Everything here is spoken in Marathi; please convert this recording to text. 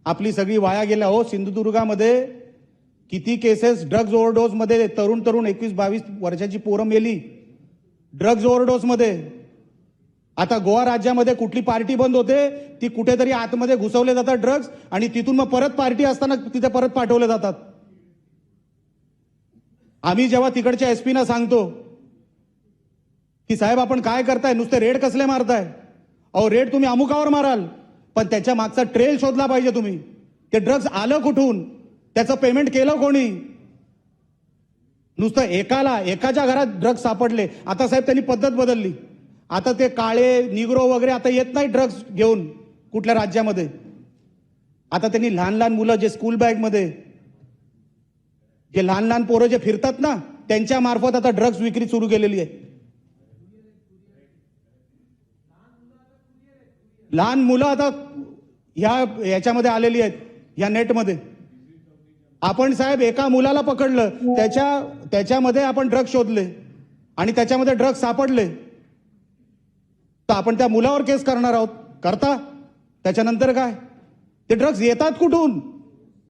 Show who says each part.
Speaker 1: आपली सगळी वाया गेल्या हो. सिंधुदुर्गामध्ये किती केसेस ड्रग्ज ओव्हरडोस मध्ये, तरुण 21-22 वर्षाची पोरं मेली ड्रग्ज ओव्हरडोस मध्ये. आता गोवा राज्यामध्ये कुठली पार्टी बंद होते, ती कुठेतरी आतमध्ये घुसवले जातात ड्रग्ज, आणि तिथून मग परत पार्टी असताना तिथे परत पाठवले जातात. आम्ही जेव्हा तिकडच्या एसपीना सांगतो की साहेब आपण काय करताय, नुसते रेड कसले मारताय, अहो रेड तुम्ही अमुकावर माराल, पण त्याच्या मागचा ट्रेल शोधला पाहिजे तुम्ही. ते ड्रग्ज आलं कुठून, त्याचं पेमेंट केलं कोणी. नुसतं एकाच्या घरात ड्रग्ज सापडले. आता साहेब त्यांनी पद्धत बदलली. आता ते काळे निग्रो वगैरे आता येत नाही ड्रग्ज घेऊन कुठल्या राज्यामध्ये. आता त्यांनी लहान लहान मुलं जे स्कूल बॅगमध्ये, जे लहान लहान पोरं जे फिरतात ना, त्यांच्या मार्फत आता ड्रग्ज विक्री सुरू केलेली आहे. लहान मुलं आता याच्यामध्ये आलेली आहेत, या नेटमध्ये. आपण साहेब एका मुलाला पकडलं, त्याच्यामध्ये आपण ड्रग्ज शोधले आणि त्याच्यामध्ये ड्रग्ज सापडले, तर आपण त्या मुलावर केस करणार आहोत. करता त्याच्यानंतर काय, ते ड्रग्ज येतात कुठून.